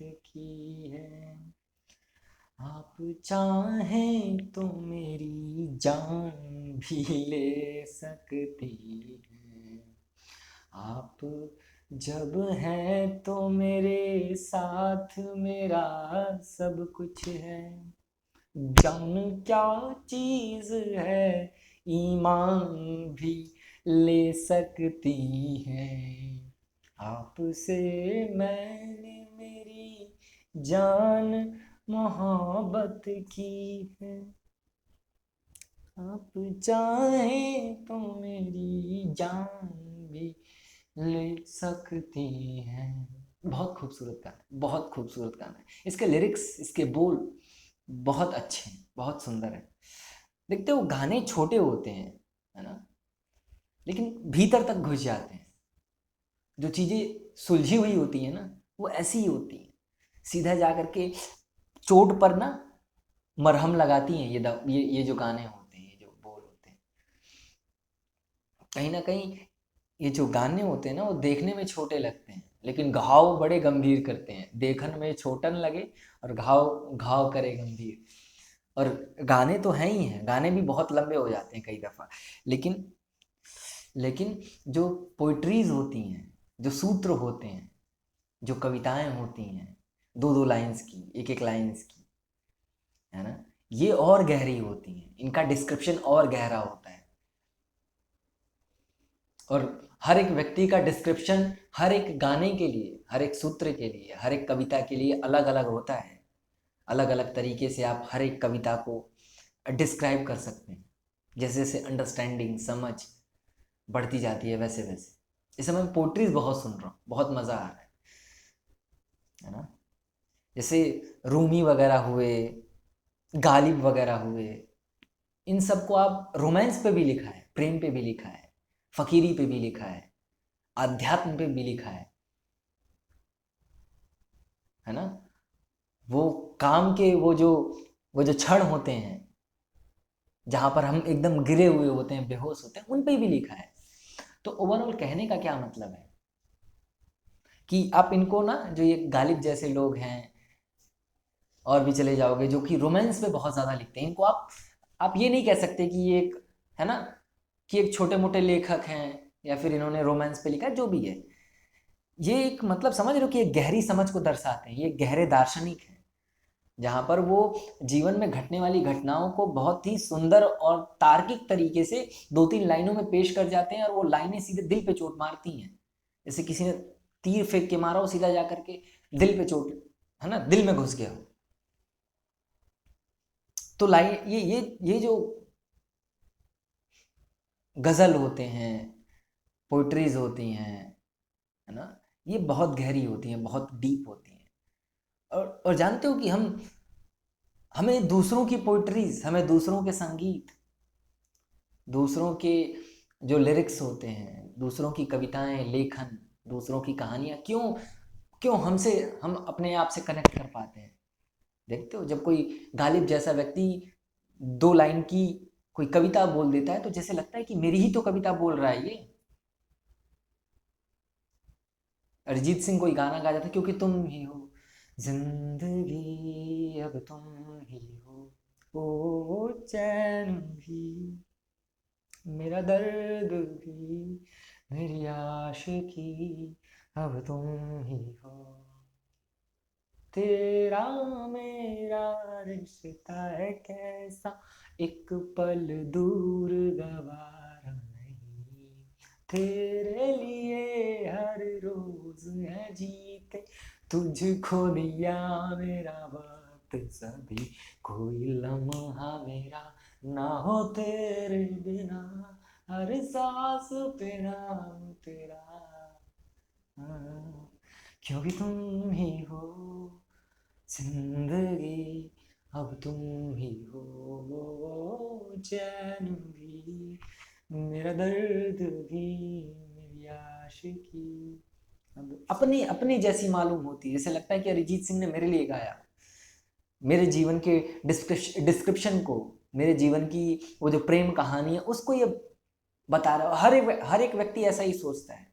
की है। आप चाहें तो मेरी जान भी ले सकती हैं। आप जब हैं तो मेरे साथ मेरा सब कुछ है। जान क्या चीज है, ईमान भी ले सकती है। आपसे मैंने मेरी जान मोहब्बत की है। आप चाहें तो मेरी जान भी ले सकती हैं। बहुत खूबसूरत गाना है, बहुत खूबसूरत गाना है। इसके लिरिक्स, इसके बोल बहुत अच्छे हैं, बहुत सुंदर है। देखते हो गाने छोटे होते हैं, है ना, लेकिन भीतर तक घुस जाते हैं। जो चीज़ें सुलझी हुई होती हैं ना, वो ऐसी ही होती हैं, सीधा जा करके चोट पर ना मरहम लगाती हैं। ये जो गाने होते हैं, ये जो बोल होते हैं, कहीं ना कहीं ये जो गाने होते हैं ना, वो देखने में छोटे लगते हैं लेकिन घाव बड़े गंभीर करते हैं। देखन में छोटन लगे और घाव घाव करे गंभीर। और गाने तो हैं ही हैं, गाने भी बहुत लंबे हो जाते हैं कई दफ़ा। लेकिन लेकिन जो पोइट्रीज होती हैं, जो सूत्र होते हैं, जो कविताएं होती हैं, दो दो लाइंस की, एक एक लाइंस की, है ना, ये और गहरी होती हैं। इनका डिस्क्रिप्शन और गहरा होता है। और हर एक व्यक्ति का डिस्क्रिप्शन हर एक गाने के लिए, हर एक सूत्र के लिए, हर एक कविता के लिए अलग अलग होता है। अलग अलग तरीके से आप हर एक कविता को डिस्क्राइब कर सकते हैं। जैसे जैसे अंडरस्टैंडिंग, समझ बढ़ती जाती है, वैसे वैसे। इस समय मैं पोट्रीज बहुत सुन रहा हूँ, बहुत मज़ा आ रहा है ना। जैसे रूमी वगैरह हुए, गालिब वगैरह हुए, इन सबको आप रोमांस पे भी लिखा है, प्रेम पे भी लिखा है, फकीरी पे भी लिखा है, आध्यात्म पे भी लिखा है ना। वो काम के वो जो क्षण होते हैं जहाँ पर हम एकदम गिरे हुए होते हैं, बेहोश होते हैं, उन पे भी लिखा है। तो ओवरऑल कहने का क्या मतलब है कि आप इनको ना, जो ये गालिब जैसे लोग हैं, और भी चले जाओगे जो कि रोमांस पे बहुत ज़्यादा लिखते हैं, इनको आप ये नहीं कह सकते कि ये एक, है ना, कि एक छोटे मोटे लेखक हैं या फिर इन्होंने रोमांस पे लिखा है। जो भी है, ये एक मतलब समझ रहे हो कि एक गहरी समझ को दर्शाते हैं। ये गहरे दार्शनिक हैं, जहाँ पर वो जीवन में घटने वाली घटनाओं को बहुत ही सुंदर और तार्किक तरीके से दो तीन लाइनों में पेश कर जाते हैं, और वो लाइनें सीधे दिल पे चोट मारती हैं। जैसे किसी ने तीर फेंक के मारा हो, सीधा जा करके दिल पे चोट, है ना, दिल में घुस गया हो। तो लाइन ये जो गज़ल होते हैं, पोइट्रीज होती हैं, है ना, ये बहुत गहरी होती हैं, बहुत डीप होती हैं। और जानते हो कि हमें दूसरों की पोइट्रीज, हमें दूसरों के संगीत, दूसरों के जो लिरिक्स होते हैं, दूसरों की कविताएं, लेखन, दूसरों की कहानियाँ क्यों क्यों हम अपने आप से कनेक्ट कर पाते हैं। देखते हो जब कोई गालिब जैसा व्यक्ति दो लाइन की कोई कविता बोल देता है, तो जैसे लगता है कि मेरी ही तो कविता बोल रहा है ये। अरिजीत सिंह कोई गाना गा जाता है, क्योंकि तुम ही हो जिंदगी, अब तुम ही हो, ओ चैन भी, मेरा दर्द भी, मेरी आशिकी, अब तुम ही हो। तेरा मेरा रिश्ता है कैसा, एक पल दूर गवारा नहीं। तेरे लिए हर रोज है जीते, तुझको दिया मेरा वक्त सभी, कोई लम्हा मेरा ना हो तेरे बिना, हर सांस पे नाम तेरा, हाँ, क्योंकि तुम ही हो जिंदगी, अब तुम ही हो चैन भी, मेरा दर्द भी, मेरी आशिकी। अब अपनी अपनी जैसी मालूम होती है, जैसे लगता है कि अरिजीत सिंह ने मेरे लिए गाया, मेरे जीवन के डिस्क्रिप्शन को, मेरे जीवन की वो जो प्रेम कहानी है उसको ये बता रहा है। हर एक व्यक्ति ऐसा ही सोचता है।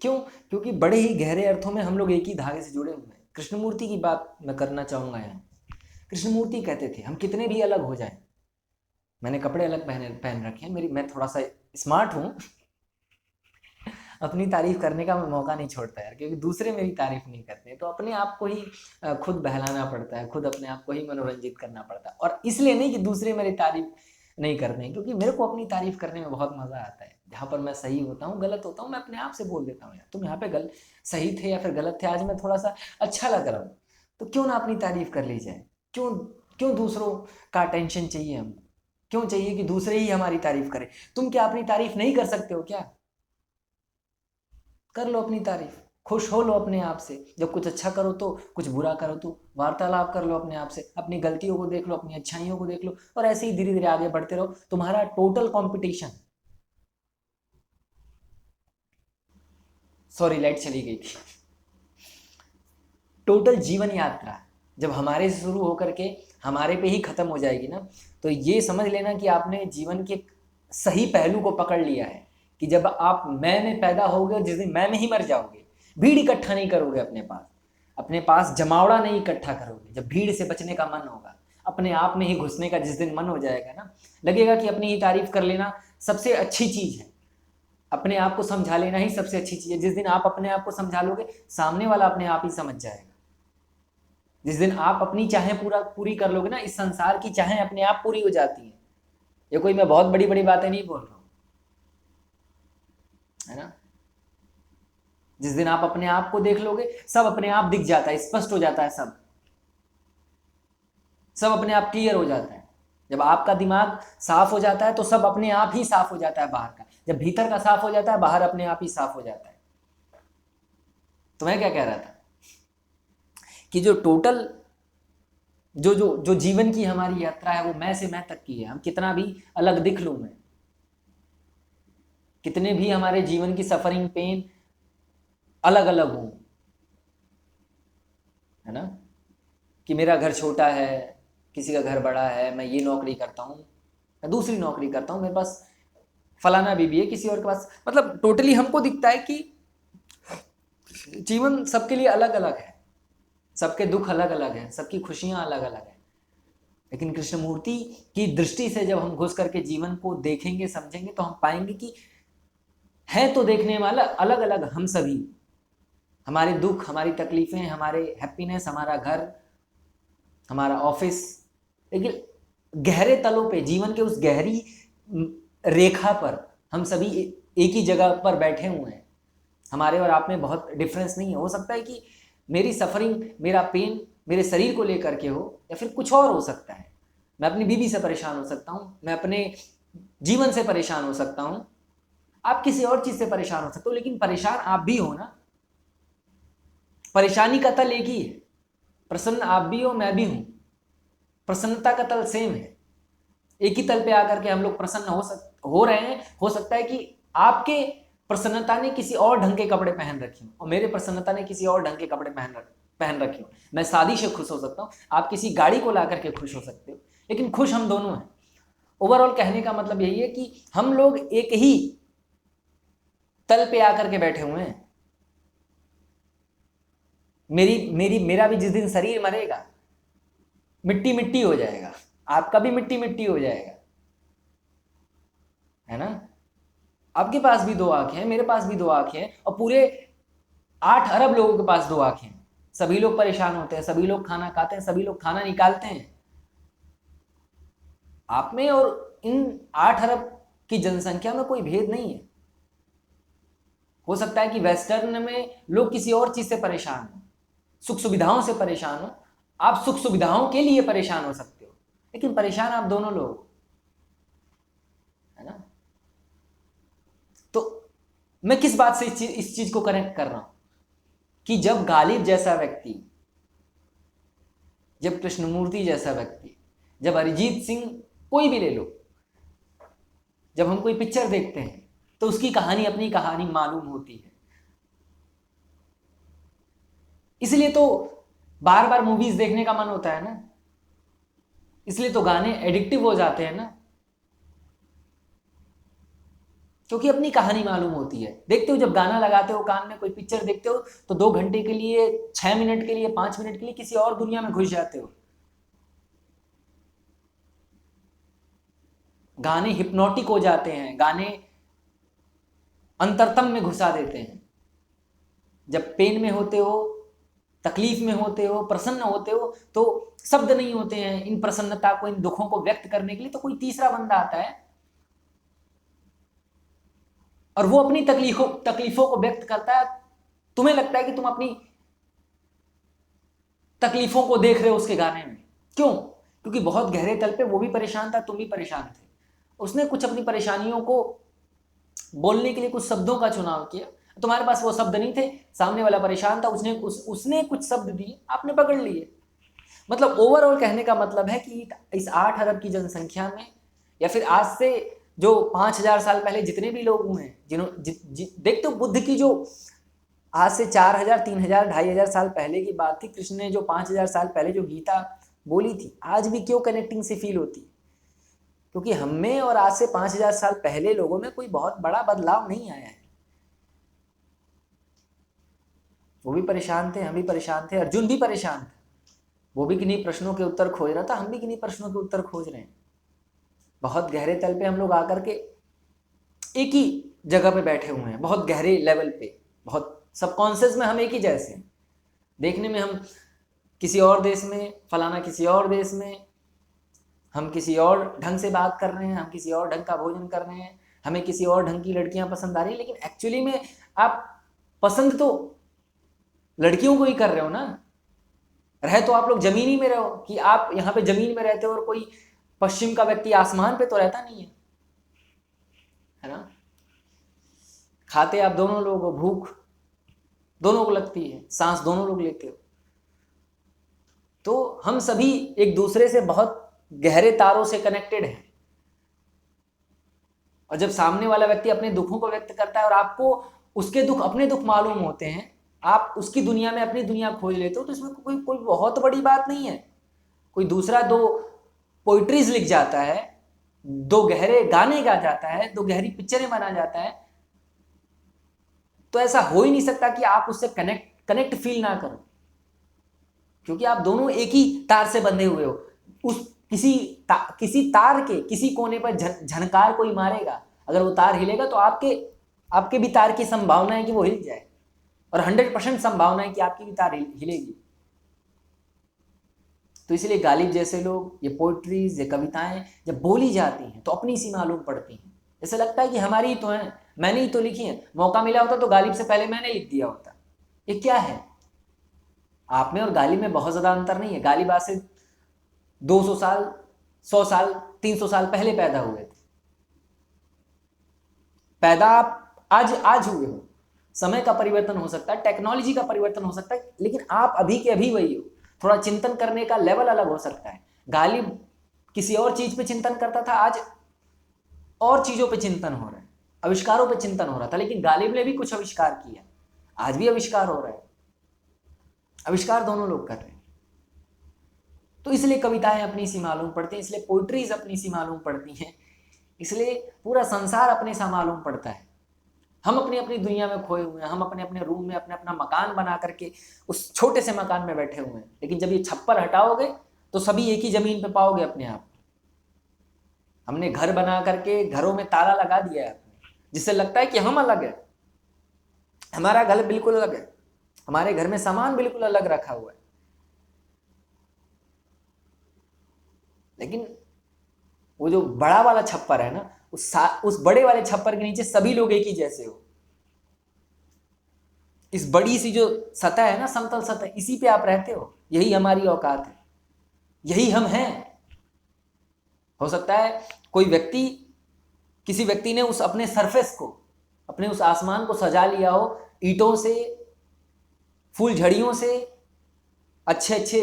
क्यों? क्योंकि बड़े ही गहरे अर्थों में हम लोग एक ही धागे से जुड़े हुए हैं। कृष्णमूर्ति की बात मैं करना चाहूँगा यहाँ। कृष्णमूर्ति कहते थे हम कितने भी अलग हो जाएं, मैंने कपड़े अलग पहन रखे हैं, मैं थोड़ा सा स्मार्ट हूँ, अपनी तारीफ करने का मैं मौका नहीं छोड़ता यार, क्योंकि दूसरे मेरी तारीफ नहीं करते, तो अपने आप को ही खुद बहलाना पड़ता है, खुद अपने आप को ही मनोरंजित करना पड़ता है। और इसलिए नहीं कि दूसरे मेरी तारीफ नहीं करते हैं, क्योंकि मेरे को अपनी तारीफ करने में बहुत मज़ा आता है। जहाँ पर मैं सही होता हूँ, गलत होता हूँ, मैं अपने आप से बोल देता हूँ यार तुम यहाँ पे सही थे या फिर गलत थे, आज मैं थोड़ा सा अच्छा लग रहा हूँ, तो क्यों ना अपनी तारीफ कर ली जाए। क्यों क्यों दूसरों का अटेंशन चाहिए हमको, क्यों चाहिए कि दूसरे ही हमारी तारीफ करें। तुम क्या अपनी तारीफ नहीं कर सकते हो क्या? कर लो अपनी तारीफ, खुश हो लो अपने आप से। जब कुछ अच्छा करो तो, कुछ बुरा करो तो वार्तालाप कर लो अपने आप से, अपनी गलतियों को देख लो, अपनी अच्छाइयों को देख लो, और ऐसे ही धीरे धीरे आगे बढ़ते रहो। तुम्हारा टोटल कंपटीशन, सॉरी लाइट चली गई थी, टोटल जीवन यात्रा जब हमारे से शुरू होकर के हमारे पे ही खत्म हो जाएगी ना, तो ये समझ लेना कि आपने जीवन के सही पहलू को पकड़ लिया है। कि जब आप मैं में पैदा होगे, जिस दिन मैं में ही मर जाओगे, भीड़ इकट्ठा नहीं करोगे अपने पास जमावड़ा नहीं इकट्ठा करोगे। जब भीड़ से बचने का मन होगा, अपने आप में ही घुसने का जिस दिन मन हो जाएगा ना, लगेगा कि अपनी ही तारीफ कर लेना सबसे अच्छी चीज है, अपने आप को समझा लेना ही सबसे अच्छी चीज है। जिस दिन आप अपने आप को समझा लोगे, सामने वाला अपने आप ही समझ जाएगा। जिस दिन आप अपनी चाहें पूरी कर लोगे ना, इस संसार की चाहें अपने आप पूरी हो जाती है। ये कोई मैं बहुत बड़ी बड़ी बातें नहीं बोल रहा हूं, है ना। जिस दिन आप अपने आप को देख लोगे, सब अपने आप दिख जाता है, स्पष्ट हो जाता है, सब अपने आप क्लियर हो जाता है। जब आपका दिमाग साफ हो जाता है तो सब अपने आप ही साफ हो जाता है बाहर का। जब भीतर का साफ हो जाता है, बाहर अपने आप ही साफ हो जाता है। तो मैं क्या कह रहा था कि जो टोटल जो जीवन की हमारी यात्रा है, वो मैं से मैं तक की है। हम कितना भी अलग दिख लूं मैं, कितने भी हमारे जीवन की सफरिंग पेन अलग अलग हूं, है ना, कि मेरा घर छोटा है, किसी का घर बड़ा है, मैं ये नौकरी करता हूँ, मैं दूसरी नौकरी करता हूँ, मेरे पास फलाना बीबी है, किसी और के पास, मतलब टोटली हमको दिखता है कि जीवन सबके लिए अलग अलग है, सबके दुख अलग अलग हैं, सबकी खुशियां अलग अलग हैं। लेकिन कृष्णमूर्ति की दृष्टि से जब हम घुस करके जीवन को देखेंगे, समझेंगे, तो हम पाएंगे कि है तो देखने वाला अलग अलग हम सभी, हमारे दुख, हमारी तकलीफें, हमारे हैप्पीनेस, हमारा घर, हमारा ऑफिस, लेकिन गहरे तलों पे, जीवन के उस गहरी रेखा पर हम सभी एक ही जगह पर बैठे हुए हैं। हमारे और आप में बहुत डिफरेंस नहीं है। हो सकता है कि मेरी सफरिंग, मेरा पेन मेरे शरीर को लेकर के हो, या फिर कुछ और हो सकता है। मैं अपनी बीवी से परेशान हो सकता हूँ, मैं अपने जीवन से परेशान हो सकता हूँ, आप किसी और चीज से परेशान हो सकते हो, लेकिन परेशान आप भी हो ना। परेशानी का तल एक ही है, प्रसन्न आप भी हो, मैं भी हूं, प्रसन्नता का तल सेम है। एक ही तल पे आकर के हम लोग प्रसन्न हो रहे हैं। हो सकता है कि आपके प्रसन्नता ने किसी और ढंग के कपड़े पहन रखे हो, और मेरे प्रसन्नता ने किसी और ढंग के कपड़े पहन रखे हो। मैं शादी से खुश हो सकता हूँ, आप किसी गाड़ी को ला करके खुश हो सकते हो, लेकिन खुश हम दोनों हैं। ओवरऑल कहने का मतलब यही है कि हम लोग एक ही तल पे आकर के बैठे हुए हैं। मेरा भी जिस दिन शरीर मरेगा, मिट्टी मिट्टी हो जाएगा, आपका भी मिट्टी मिट्टी हो जाएगा, है ना। आपके पास भी दो आंखें हैं, मेरे पास भी दो आंखें हैं, और पूरे 8 अरब लोगों के पास दो आंखें हैं। सभी लोग परेशान होते हैं, सभी लोग खाना खाते हैं, सभी लोग खाना निकालते हैं। आप में और इन 8 अरब की जनसंख्या में कोई भेद नहीं है। हो सकता है कि वेस्टर्न में लोग किसी और चीज से परेशान हो, सुख सुविधाओं से परेशान हो, आप सुख सुविधाओं के लिए परेशान हो सकते हो, लेकिन परेशान आप दोनों लोग, है ना। तो मैं किस बात से इस चीज को कनेक्ट कर रहा हूं कि जब गालिब जैसा व्यक्ति, जब कृष्णमूर्ति जैसा व्यक्ति, जब अरिजीत सिंह, कोई भी ले लो, जब हम कोई पिक्चर देखते हैं तो उसकी कहानी अपनी कहानी मालूम होती है। इसलिए तो बार बार मूवीज देखने का मन होता है ना, इसलिए तो गाने एडिक्टिव हो जाते हैं ना। क्योंकि अपनी कहानी मालूम होती है। देखते हो जब गाना लगाते हो कान में, कोई पिक्चर देखते हो तो 2 घंटे के लिए, 6 मिनट के लिए, 5 मिनट के लिए किसी और दुनिया में घुस जाते हो। गाने हिप्नोटिक हो जाते हैं, गाने अंतरतम में घुसा देते हैं। जब पेन में होते हो, तकलीफ में होते हो, प्रसन्न होते हो, तो शब्द नहीं होते हैं इन प्रसन्नता को, इन दुखों को व्यक्त करने के लिए। तो कोई तीसरा बंदा आता है और वो अपनी तकलीफों को व्यक्त करता है। तुम्हें लगता है कि तुम अपनी तकलीफों को देख रहे हो उसके गाने में। क्यों? क्योंकि बहुत गहरे तल पे वो भी परेशान था, तुम भी परेशान थे। उसने कुछ अपनी परेशानियों को बोलने के लिए कुछ शब्दों का चुनाव किया। तुम्हारे पास वो शब्द नहीं थे, सामने वाला परेशान था, उसने कुछ शब्द दिए, आपने पकड़ लिए। मतलब ओवरऑल कहने का मतलब है कि इस 8 अरब की जनसंख्या में, या फिर आज से जो 5000 साल पहले जितने भी लोग हुए हैं, देखते हो बुद्ध की जो आज से 4000, 3000, 2500 साल पहले की बात थी, कृष्ण ने जो 5000 साल पहले जो गीता बोली थी, आज भी क्यों कनेक्टिंग से फील होती? क्योंकि हम में और आज से 5000 साल पहले लोगों में कोई बहुत बड़ा बदलाव नहीं आया है। वो भी परेशान थे, हम भी परेशान थे, अर्जुन भी परेशान थे। वो भी किन्हीं प्रश्नों के उत्तर खोज रहा था, हम भी किन्हीं प्रश्नों के उत्तर खोज रहे हैं। बहुत गहरे तल पे हम लोग आकर के एक ही जगह पे बैठे हुए हैं, बहुत गहरे लेवल पे, बहुत सबकॉन्शियस में हम एक ही जैसे हैं। देखने में हम किसी और देश में, फलाना किसी और देश में, हम किसी और ढंग से बात कर रहे हैं, हम किसी और ढंग का भोजन कर रहे हैं, हमें किसी और ढंग की लड़कियां पसंद आ रही है, लेकिन एक्चुअली में आप पसंद तो लड़कियों को ही कर रहे हो ना। रहे तो आप लोग जमीन ही में रहो, कि आप यहाँ पे जमीन में रहते हो और कोई पश्चिम का व्यक्ति आसमान पे तो रहता नहीं है ना। खाते आप दोनों लोग हो, भूख दोनों को लगती है, सांस दोनों लोग लेते हो। तो हम सभी एक दूसरे से बहुत गहरे तारों से कनेक्टेड हैं। और जब सामने वाला व्यक्ति अपने दुखों को व्यक्त करता है और आपको उसके दुख अपने दुख मालूम होते हैं, आप उसकी दुनिया में अपनी दुनिया खोज लेते हो, तो इसमें कोई बहुत बड़ी बात नहीं है। कोई दूसरा 2 पोइट्रीज लिख जाता है, 2 गहरे गाने गा जाता है, 2 गहरी पिक्चरें बना जाता है, तो ऐसा हो ही नहीं सकता कि आप उससे कनेक्ट फील ना करो, क्योंकि आप दोनों एक ही तार से बंधे हुए हो। उस किसी तार के किसी कोने पर झनकार कोई मारेगा, अगर वो तार हिलेगा तो आपके भी तार की संभावना है कि वो हिल जाए, और 100% संभावना है कि आपकी भी तार हिलेगी। तो इसलिए गालिब जैसे लोग, ये पोइट्रीज, ये कविताएं जब बोली जाती हैं तो अपनी सी मालूम पड़ती हैं। ऐसा लगता है कि हमारी ही तो है, मैंने ही तो लिखी है। मौका मिला होता तो गालिब से पहले मैंने लिख दिया होता। ये क्या है? आप में और गालिब में बहुत ज्यादा अंतर नहीं है। गालिब आज से 200 साल, 100 साल, 300 साल पहले पैदा हुए थे। पैदा आप आज हुए हो। समय का परिवर्तन हो सकता है, टेक्नोलॉजी का परिवर्तन हो सकता है, लेकिन आप अभी के अभी वही हो। थोड़ा चिंतन करने का लेवल अलग हो सकता है। गालिब किसी और चीज पे चिंतन करता था, आज और चीजों पे चिंतन हो रहा है, आविष्कारों पे चिंतन हो रहा था। लेकिन गालिब ने भी कुछ आविष्कार किया, आज भी आविष्कार हो रहा है। आविष्कार दोनों लोग कर रहे हैं। तो इसलिए कविताएं अपनी सी मालूम पड़ती हैं, इसलिए पोइट्रीज अपनी सी मालूम पड़ती हैं, इसलिए पूरा संसार अपने सा मालूम पड़ता है। हम अपनी अपनी दुनिया में खोए हुए हैं, हम अपने अपने रूम में अपना अपना मकान बना करके उस छोटे से मकान में बैठे हुए हैं। लेकिन जब ये छप्पर हटाओगे तो सभी एक ही जमीन पे पाओगे अपने आप। हमने घर बना करके घरों में ताला लगा दिया है अपने, जिससे लगता है कि हम अलग है, हमारा घर बिल्कुल अलग है, हमारे घर में सामान बिल्कुल अलग रखा हुआ है। लेकिन वो जो बड़ा वाला छप्पर है ना, उस बड़े वाले छप्पर के नीचे सभी लोग एक ही जैसे हो। इस बड़ी सी जो सतह है ना, समतल सतह, इसी पे आप रहते हो। यही हमारी औकात है, यही हम हैं। हो सकता है किसी व्यक्ति ने उस अपने सरफेस को, अपने उस आसमान को सजा लिया हो ईंटों से, फूल झड़ियों से, अच्छे अच्छे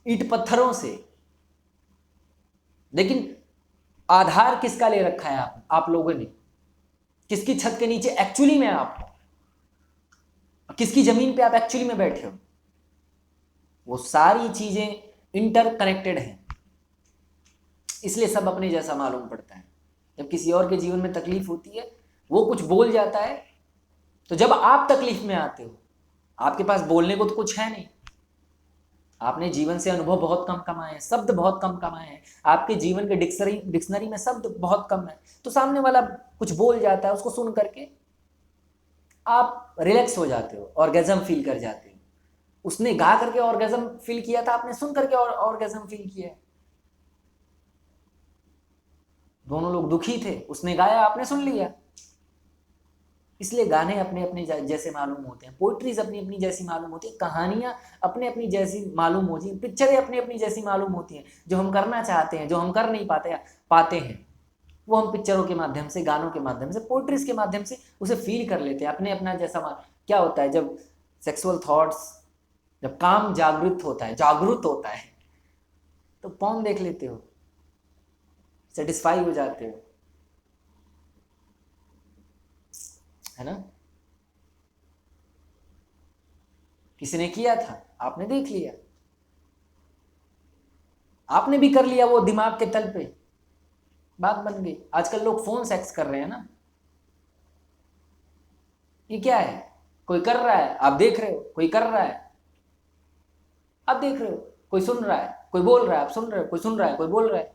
ईंट पत्थरों से, लेकिन आधार किसका ले रखा है आप लोगों ने? किसकी छत के नीचे एक्चुअली में आप, किसकी जमीन पे आप एक्चुअली में बैठे हो? वो सारी चीजें इंटरकनेक्टेड हैं, इसलिए सब अपने जैसा मालूम पड़ता है। जब किसी और के जीवन में तकलीफ होती है, वो कुछ बोल जाता है, तो जब आप तकलीफ में आते हो, आपके पास बोलने को तो कुछ है नहीं, आपने जीवन से अनुभव बहुत कम कमाए हैं, शब्द बहुत कम कमाए हैं, आपके जीवन के डिक्शनरी में शब्द बहुत कम है, तो सामने वाला कुछ बोल जाता है, उसको सुन करके आप रिलैक्स हो जाते हो, ऑर्गेजम फील कर जाते हो। उसने गा करके ऑर्गेजम फील किया था, आपने सुन करके ऑर्गेजम फील किया है। दोनों लोग दुखी थे, उसने गाया, आपने सुन लिया। इसलिए गाने अपने अपने जैसे मालूम होते हैं, पोइट्रीज अपनी अपनी जैसी मालूम होती है, कहानियां अपने अपनी जैसी मालूम होती हैं, पिक्चरें अपनी अपनी जैसी मालूम होती हैं। जो हम करना चाहते हैं, जो हम कर नहीं पाते हैं, वो हम पिक्चरों के माध्यम से, गानों के माध्यम से, पोइट्रीज के माध्यम से उसे फील कर लेते हैं अपने अपना जैसा क्या होता है जब सेक्सुअल थॉट्स, जब काम जागृत होता है, तो पॉर्न देख लेते हो, सेटिस्फाई हो जाते हो, है ना। किसी ने किया था, आपने देख लिया, आपने भी कर लिया, वो दिमाग के तल पे बात बन गई। आजकल लोग फोन सेक्स कर रहे हैं ना, ये क्या है, कोई कर रहा है आप देख रहे हो, कोई कर रहा है आप देख रहे हो, कोई सुन रहा है, कोई बोल रहा है आप सुन रहे हो, कोई सुन रहा है, कोई बोल रहा है।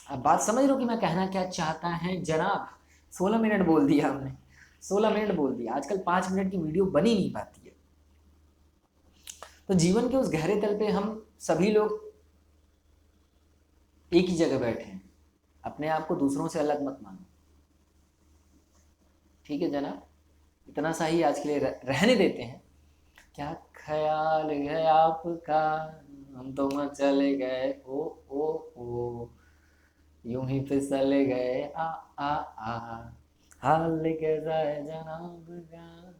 आप बात समझ रहे हो कि मैं कहना क्या चाहता है जनाब। 16 मिनट बोल दिया हमने, 16 मिनट बोल दिया। आजकल 5 मिनट की वीडियो बनी नहीं पाती है। तो जीवन के उस गहरे तल पे हम सभी लोग एक ही जगह बैठे हैं। अपने आप को दूसरों से अलग मत मानो, ठीक है जनाब। इतना सा ही आज के लिए रहने देते हैं। क्या ख्याल है आपका, हम तो मचल गए, ओ यूं ही फिसल गए, आ हाल कैसा है जनाब का।